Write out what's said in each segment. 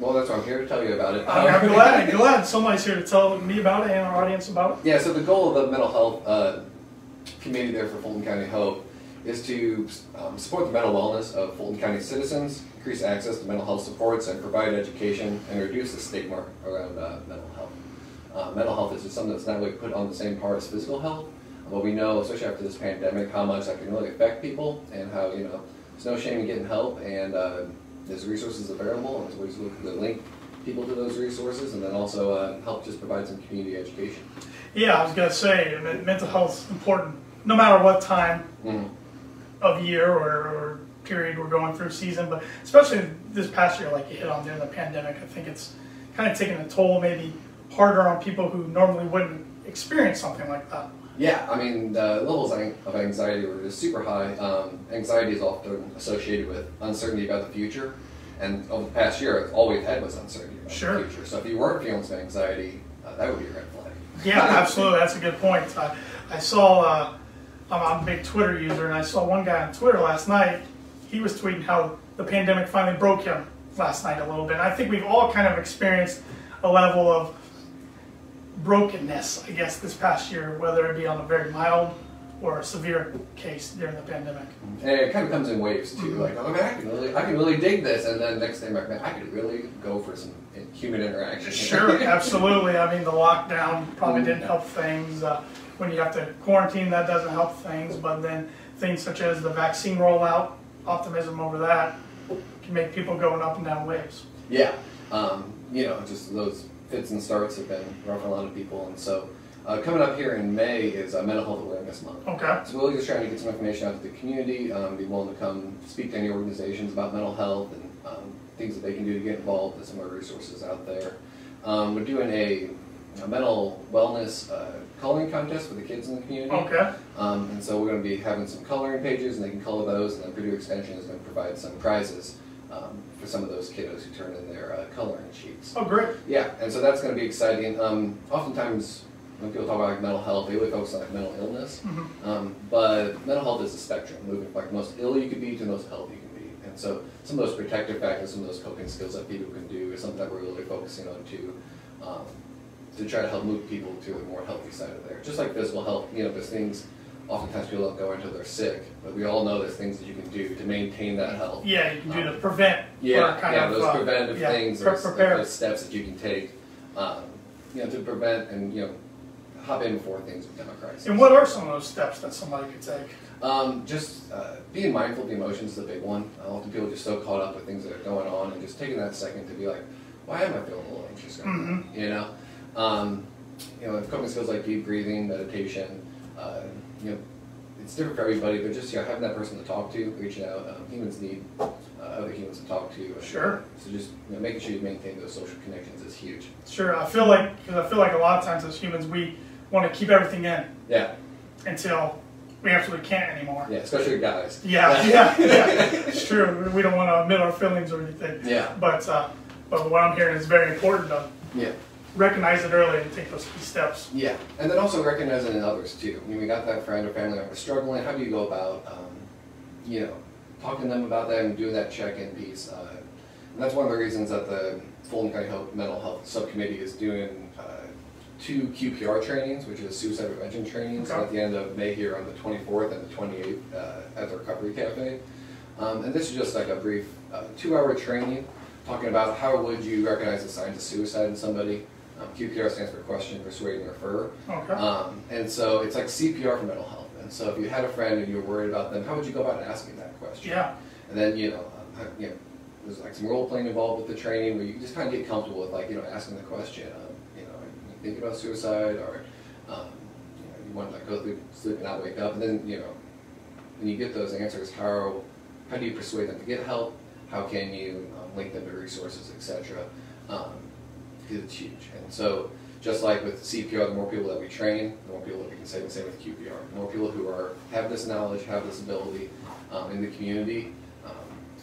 Well, that's what I'm here to tell you about it. I'm glad somebody's here to tell me about it and our audience about it. Yeah, so the goal of the mental health committee there for Fulton County Hope is to support the mental wellness of Fulton County citizens, increase access to mental health supports, and provide education and reduce the stigma around mental health. Mental health is just something that's not really put on the same par as physical health, but we know, especially after this pandemic, how much that can really affect people, and how, you know, there's no shame in getting help, and there's resources available, and there's ways to link people to those resources, and then also help just provide some community education. Yeah, I was going to say, mental health is important no matter what time of year or period we're going through, season, but especially this past year, like you hit on during the pandemic, I think it's kind of taking a toll, maybe harder on people who normally wouldn't experience something like that. Yeah, I mean, the levels of anxiety were just super high. Anxiety is often associated with uncertainty about the future, and over the past year, all we've had was uncertainty about the future. So if you weren't feeling some anxiety, that would be a red flag. Yeah, absolutely. That's a good point. I saw, I'm a big Twitter user, and I saw one guy on Twitter last night. He was tweeting how the pandemic finally broke him last night a little bit. And I think we've all kind of experienced a level of brokenness, I guess, this past year, whether it be on a very mild or a severe case during the pandemic. And it kind of comes in waves too, like, oh man, I can really dig this, and then next day, I'm like, man, I could really go for some human interaction. Sure, absolutely. I mean, the lockdown probably didn't help things. When you have to quarantine, that doesn't help things, but then things such as the vaccine rollout, optimism over that, can make people going up and down waves. Yeah, you know, just those fits and starts have been rough for a lot of people, and so coming up here in May is Mental Health Awareness Month. Okay. So we're really just trying to get some information out to the community, be willing to come speak to any organizations about mental health and things that they can do to get involved with some of our resources out there. We're doing a mental wellness coloring contest for the kids in the community. Okay. And so we're going to be having some coloring pages, and they can color those, and then Purdue Extension is going to provide some prizes for some of those kiddos who turn in their coloring sheets. Oh, great. Yeah, and so that's going to be exciting. Oftentimes, when people talk about like mental health, they really focus on like mental illness, but mental health is a spectrum, moving from like the most ill you can be to the most healthy you can be. And so some of those protective factors, some of those coping skills that people can do is something that we're really focusing on too, to try to help move people to a more healthy side of there. Just like physical health, you know, there's things oftentimes people don't go until they're sick, but we all know there's things that you can do to maintain that health. Yeah, you can do to prevent. Yeah, those preventative things, those steps that you can take, you know, to prevent and, you know, hop in before things become a crisis. And what are some of those steps that somebody could take? Just being mindful of the emotions is a big one. Often people are just so caught up with things that are going on, and just taking that second to be like, why am I feeling a little anxious right now? You know, coping skills like deep breathing, meditation, you know, it's different for everybody, but just, you know, having that person to talk to, reaching out. Humans need other humans to talk to. Sure. So just, you know, making sure you maintain those social connections is huge. Sure. I feel like a lot of times as humans we want to keep everything in. Yeah. Until we absolutely can't anymore. Yeah, especially guys. Yeah. It's true. We don't want to admit our feelings or anything. Yeah. But what I'm hearing is very important to recognize it early and take those key steps. Yeah, and then also recognizing in others too. I mean, we got that friend or family member struggling. How do you go about, you know, talking to them about that and doing that check-in piece? And that's one of the reasons that the Fulton County Mental Health Subcommittee is doing 2 QPR trainings, which is suicide prevention trainings, at the end of May here on the 24th and the 28th at the Recovery Cafe. And this is just like a brief 2-hour training talking about how would you recognize the signs of suicide in somebody. QPR stands for question, persuade, and refer. And so it's like CPR for mental health. And so if you had a friend and you were worried about them, how would you go about asking that question? Yeah. And then, you know, there's like some role playing involved with the training where you just kind of get comfortable with, like, you know, asking the question, you know, are you thinking about suicide, or you know, you want to like go through sleep and not wake up. And then, you know, when you get those answers, how do you persuade them to get help? How can you link them to resources, etc. Because it's huge. And so, just like with CPR, the more people that we train, the more people that we can save, and same with QPR. The more people who have this knowledge, have this ability in the community,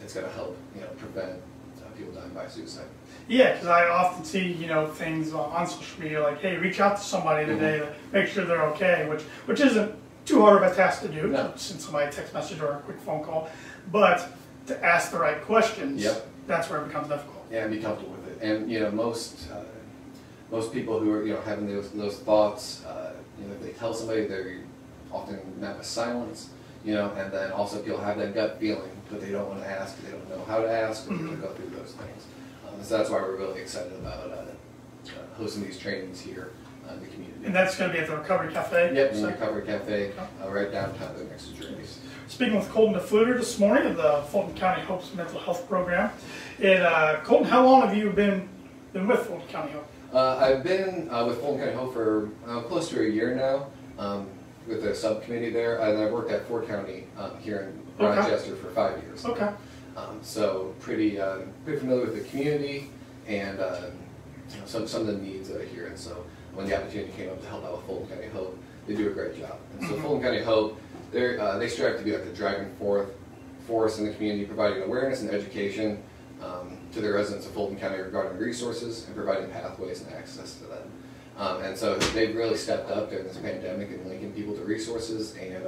it's going to help, you know, prevent people dying by suicide. Yeah, because I often see, you know, things on social media like, hey, reach out to somebody today to make sure they're okay, which isn't too hard of a task to do. No. Send somebody a text message or a quick phone call, but to ask the right questions, that's where it becomes difficult. Yeah, and be comfortable with it. And most people who are having those thoughts, if they tell somebody, they're often met with silence. And then also people have that gut feeling, but they don't want to ask, they don't know how to ask, or they don't go through those things. So that's why we're really excited about hosting these trainings here in the community. And that's going to be at the Recovery Cafe? Yep, in the Recovery Cafe, right downtown there next to Journeys. Speaking with Colten deFluiter this morning of the Fulton County Hope's Mental Health Program. And Colten, how long have you been with Fulton County Hope? I've been with Fulton County Hope for close to a year now, with the subcommittee there, and I've worked at Fort County here in Rochester for 5 years. Okay. So pretty familiar with the community and some of the needs that are here. And so when the opportunity came up to help out with Fulton County Hope, they do a great job. And so Fulton County Hope, they strive to be like the driving force in the community, providing awareness and education to the residents of Fulton County regarding resources and providing pathways and access to them. And so they've really stepped up during this pandemic and linking people to resources, and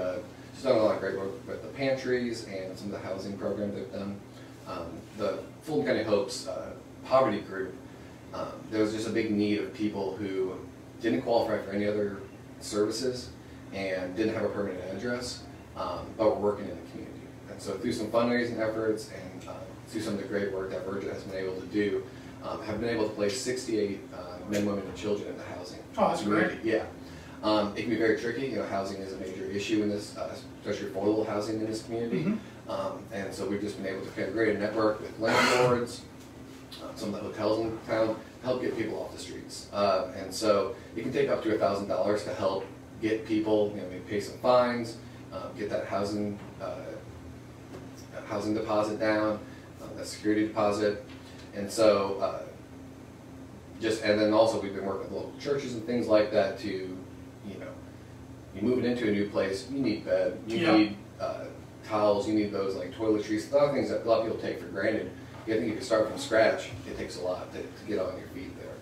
just done a lot of great work with the pantries and some of the housing programs they've done. The Fulton County Hope's poverty group, there was just a big need of people who didn't qualify for any other services and didn't have a permanent address, but were working in the community. And so through some fundraising efforts and through some of the great work that Virgin has been able to do, have been able to place 68 men, women, and children in the housing. Oh, that's great. Yeah. It can be very tricky. Housing is a major issue in this, especially affordable housing in this community. And so we've just been able to kind of create a network with landlords, some of the hotels in town, to help get people off the streets. And so it can take up to $1,000 to help get people, maybe pay some fines, get that housing deposit down, that security deposit. And so and then also we've been working with local churches and things like that to, you move it into a new place, you need bed, you need towels, you need those like toiletries, a lot of things that a lot of people take for granted. I think if you start from scratch, it takes a lot to get on your feet there.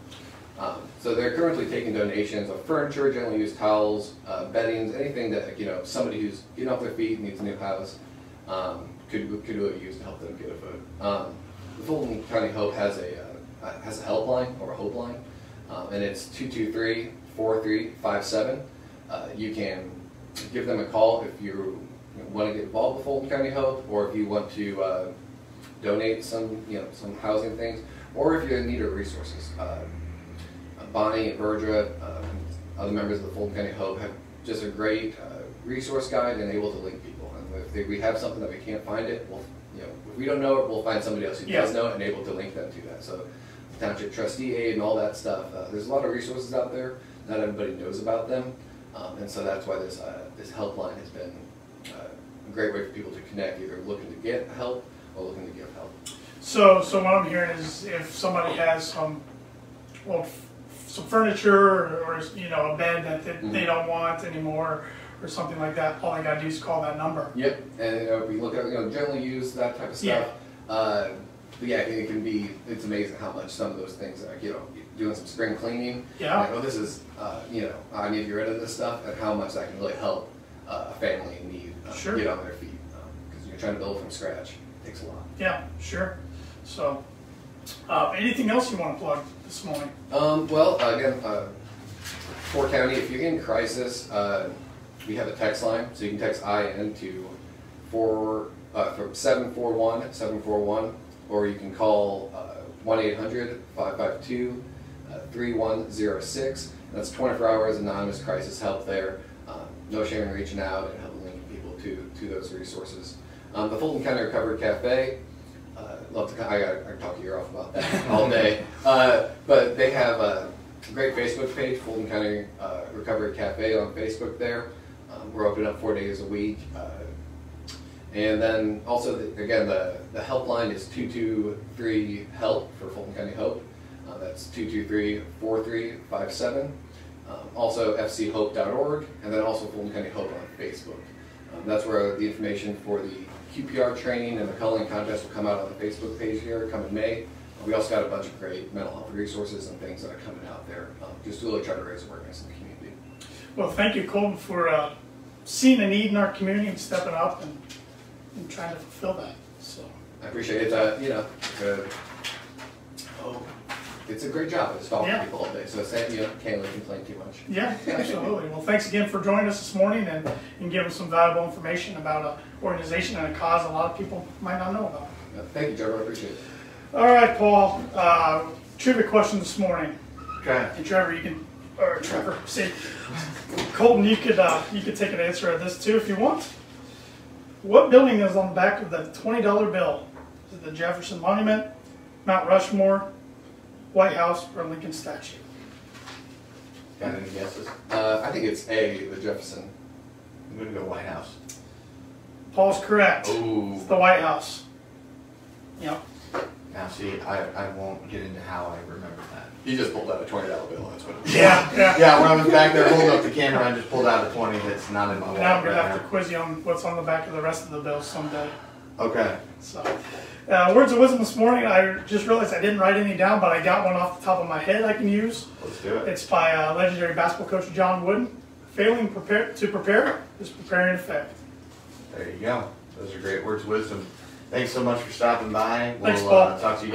So they're currently taking donations of furniture, generally used towels, beddings, anything that somebody who's getting off their feet and needs a new house could really use to help them get a foot. The Fulton County Hope has a helpline or a hope line, and it's 223-4357. You can give them a call if you want to get involved with Fulton County Hope, or if you want to donate some housing things, or if you're in need of resources. Bonnie and Verdra, other members of the Fulton County Hope, have just a great resource guide and able to link people. And if we have something that we can't find it, if we don't know it, we'll find somebody else who does know it and able to link them to that. So township trustee aid and all that stuff. There's a lot of resources out there. Not everybody knows about them, and so that's why this helpline has been a great way for people to connect, either looking to get help or looking to give help. So what I'm hearing is, if somebody has some furniture or a bed that they don't want anymore, or something like that, all I gotta do is call that number. Yep, and we look at generally use that type of stuff. But yeah, it's amazing how much some of those things, like doing some spring cleaning. Yeah. Like, this is I need to get rid of this stuff, and how much that can really help a family in need get on their feet, because you're trying to build from scratch. It takes a lot. Yeah, sure. So, anything else you want to plug this morning? Well, again, Fort County, if you're in crisis, we have a text line, so you can text IN to 741-741, or you can call 1-800-552-3106. That's 24 hours anonymous crisis help there. No shame in reaching out and helping link people to those resources. The Fulton County Recovery Cafe, I can talk your ear off about that all day, but they have a great Facebook page, Fulton County Recovery Cafe on Facebook there. We're open up 4 days a week. And then also, again, the helpline is 223-HELP for Fulton County Hope. That's 223-4357. Also fchope.org, and then also Fulton County Hope on Facebook. That's where the information for the QPR training and the coloring contest will come out on the Facebook page here, come in May. We also got a bunch of great mental health resources and things that are coming out there, just to really try to raise awareness in the community. Well, thank you, Colten, for seeing a need in our community and stepping up and trying to fulfill that. So I appreciate it. it's a great job. It's following Yeah. people all day, so say, you know, can't really complain too much. Yeah, absolutely. Well, thanks again for joining us this morning and giving some valuable information about an organization and a cause a lot of people might not know about. Thank you, Trevor. I appreciate it. All right, Paul. Trivia question this morning. Okay. And Trevor, you can, or Trevor, see, Colton, you could take an answer of this too if you want. What building is on the back of the $20 bill? Is it the Jefferson Monument, Mount Rushmore, White House, or Lincoln statue? Got any guesses? I think it's A, the Jefferson. I'm gonna go White House. Paul's correct. Ooh. It's the White House. Yep. Now see, I won't get into how I remember that. He just pulled out a $20 bill. That's what it was. Yeah. Yeah, when I was back there holding up the camera, I just pulled out a 20 that's not in my wallet. Now I'm going to right have to quiz you on what's on the back of the rest of the bills someday. Okay. So, words of wisdom this morning, I just realized I didn't write any down, but I got one off the top of my head I can use. Let's do it. It's by legendary basketball coach John Wooden. Failing to prepare is preparing to fail. There you go. Those are great words of wisdom. Thanks so much for stopping by. Thanks, We'll Paul. talk to you.